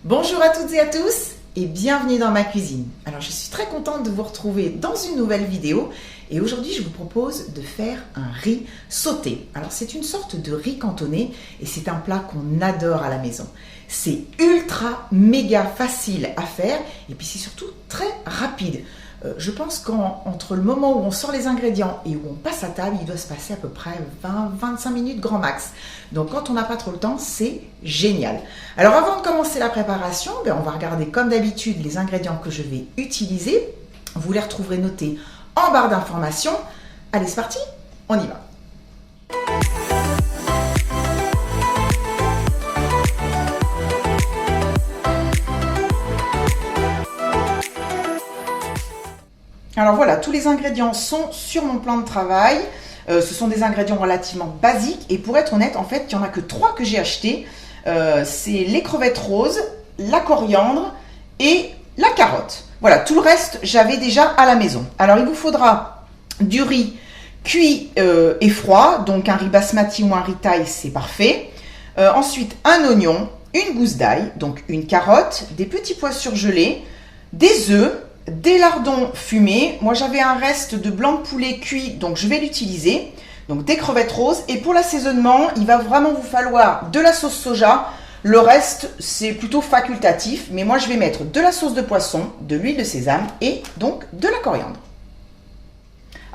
Bonjour à toutes et à tous et bienvenue dans ma cuisine. Alors je suis très contente de vous retrouver dans une nouvelle vidéo et aujourd'hui je vous propose de faire un riz sauté. Alors c'est une sorte de riz cantonais et c'est un plat qu'on adore à la maison. C'est ultra méga facile à faire et puis c'est surtout très rapide. Je pense qu'entre le moment où on sort les ingrédients et où on passe à table, il doit se passer à peu près 20-25 minutes grand max. Donc quand on n'a pas trop le temps, c'est génial. Alors avant de commencer la préparation, on va regarder comme d'habitude les ingrédients que je vais utiliser. Vous les retrouverez notés en barre d'informations. Allez, c'est parti, on y va. Alors voilà, tous les ingrédients sont sur mon plan de travail. Ce sont des ingrédients relativement basiques et pour être honnête, en fait, il n'y en a que 3 que j'ai achetés. C'est les crevettes roses, la coriandre et la carotte. Voilà, tout le reste, j'avais déjà à la maison. Alors, il vous faudra du riz cuit et froid, donc un riz basmati ou un riz thaï, c'est parfait. Ensuite, un oignon, une gousse d'ail, donc une carotte, des petits pois surgelés, des œufs, des lardons fumés. Moi j'avais un reste de blanc de poulet cuit, donc je vais l'utiliser. Donc des crevettes roses. Et pour l'assaisonnement, il va vraiment vous falloir de la sauce soja. Le reste, c'est plutôt facultatif. Mais moi je vais mettre de la sauce de poisson, de l'huile de sésame et donc de la coriandre.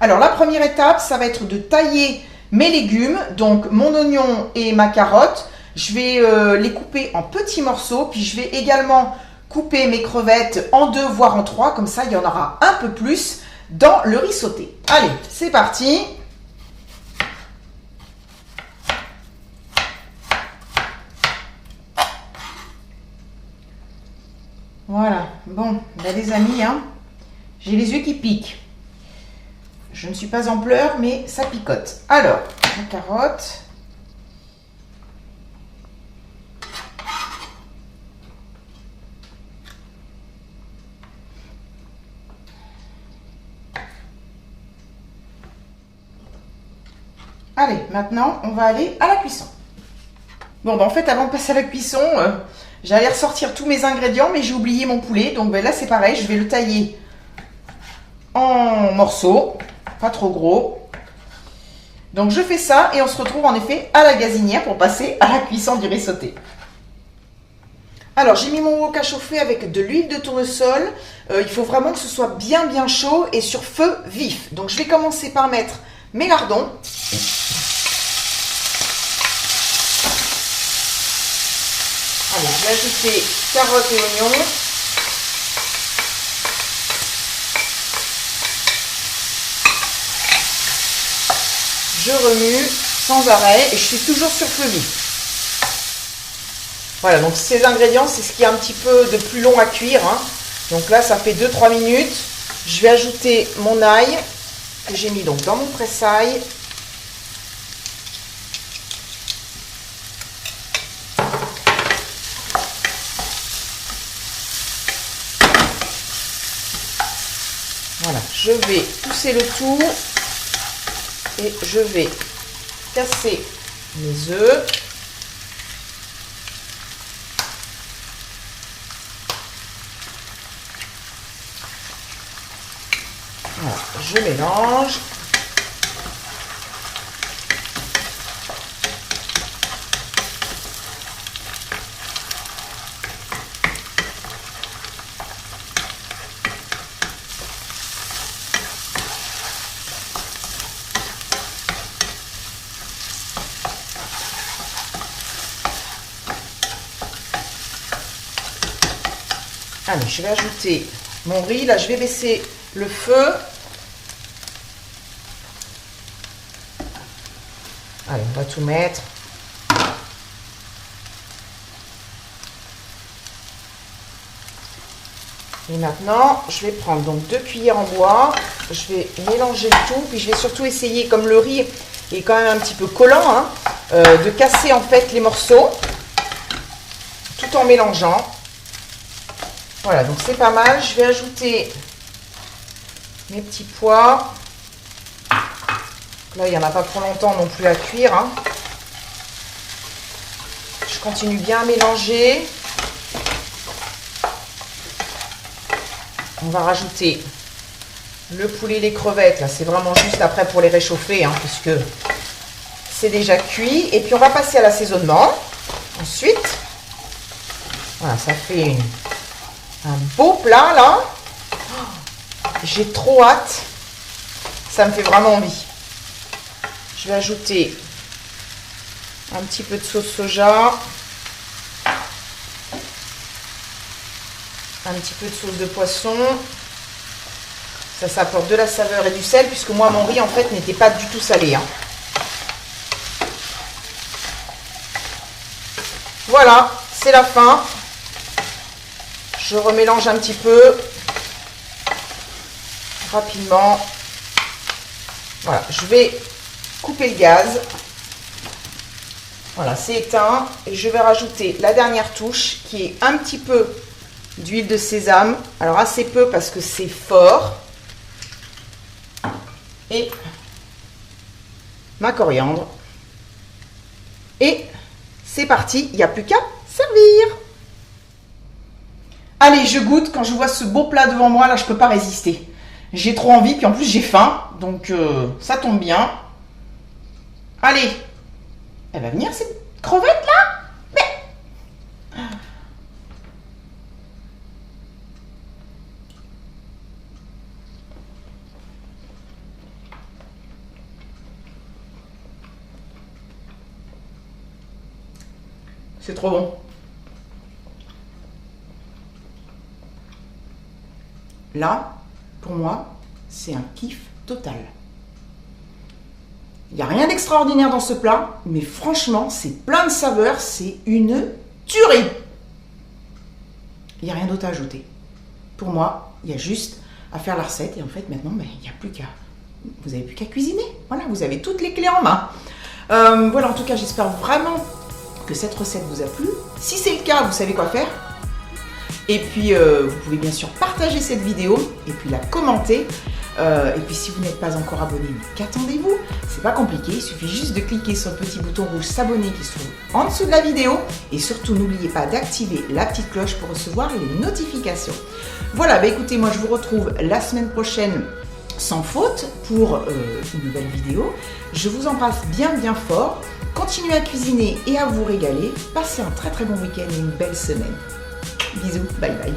Alors la première étape, ça va être de tailler mes légumes. Donc mon oignon et ma carotte. Je vais les couper en petits morceaux. Puis je vais également couper mes crevettes en 2 voire en 3, comme ça il y en aura un peu plus dans le riz sauté. Allez, c'est parti. Voilà, bon, les amis, j'ai les yeux qui piquent. Je ne suis pas en pleurs, mais ça picote. Alors, la carotte. Allez, maintenant, on va aller à la cuisson. Bon, en fait, avant de passer à la cuisson, j'allais ressortir tous mes ingrédients, mais j'ai oublié mon poulet. Donc là, c'est pareil, je vais le tailler en morceaux, pas trop gros. Donc je fais ça et on se retrouve en effet à la gazinière pour passer à la cuisson du riz sauté. Alors, j'ai mis mon wok à chauffer avec de l'huile de tournesol. Il faut vraiment que ce soit bien chaud et sur feu vif. Donc, je vais commencer par mettre mes lardons. Allez, je vais ajouter carottes et oignons. Je remue sans arrêt et je suis toujours sur feu vif. Voilà, donc ces ingrédients, c'est ce qui est un petit peu de plus long à cuire. Donc là, ça fait 2-3 minutes. Je vais ajouter mon ail que j'ai mis donc dans mon presse-ail. Voilà, je vais pousser le tout et je vais casser mes œufs. Voilà, je mélange. Allez, je vais ajouter mon riz. Là, je vais baisser le feu. Allez, on va tout mettre. Et maintenant, je vais prendre donc 2 cuillères en bois. Je vais mélanger le tout. Puis je vais surtout essayer, comme le riz est quand même un petit peu collant, de casser en fait les morceaux tout en mélangeant. Voilà, donc c'est pas mal. Je vais ajouter mes petits pois. Là, il n'y en a pas pour longtemps non plus à cuire. Je continue bien à mélanger. on va rajouter le poulet, les crevettes. Là, c'est vraiment juste après pour les réchauffer, hein, puisque c'est déjà cuit. Et puis, on va passer à l'assaisonnement. Ensuite, voilà, ça fait un beau plat, là. J'ai trop hâte. Ça me fait vraiment envie. Je vais ajouter un petit peu de sauce soja. Un petit peu de sauce de poisson. Ça apporte de la saveur et du sel, puisque moi, mon riz, en fait, n'était pas du tout salé. Hein. Voilà, c'est la fin. Je remélange un petit peu. Rapidement. Voilà, je vais couper le gaz. Voilà, c'est éteint. Et je vais rajouter la dernière touche, qui est un petit peu d'huile de sésame, alors assez peu parce que c'est fort, et ma coriandre, et c'est parti, il n'y a plus qu'à servir. Allez, je goûte. Quand je vois ce beau plat devant moi, là je peux pas résister, j'ai trop envie, puis en plus j'ai faim, donc ça tombe bien. Allez, elle va venir cette crevette là. C'est trop bon. Là, pour moi, c'est un kiff total. Il n'y a rien d'extraordinaire dans ce plat, mais franchement, c'est plein de saveurs, c'est une tuerie. Il n'y a rien d'autre à ajouter. Pour moi, il y a juste à faire la recette et en fait, maintenant, il n'y a plus qu'à... Vous n'avez plus qu'à cuisiner. Voilà, vous avez toutes les clés en main. Voilà, en tout cas, j'espère vraiment que cette recette vous a plu. Si c'est le cas, vous savez quoi faire. Et puis, vous pouvez bien sûr partager cette vidéo et puis la commenter. Et puis, si vous n'êtes pas encore abonné, qu'attendez-vous? C'est pas compliqué, il suffit juste de cliquer sur le petit bouton rouge s'abonner qui se trouve en dessous de la vidéo. Et surtout, n'oubliez pas d'activer la petite cloche pour recevoir les notifications. Voilà, bah écoutez, moi je vous retrouve la semaine prochaine sans faute pour une nouvelle vidéo. Je vous embrasse bien fort. Continuez à cuisiner et à vous régaler. Passez un très bon week-end et une belle semaine. Bisous, bye bye.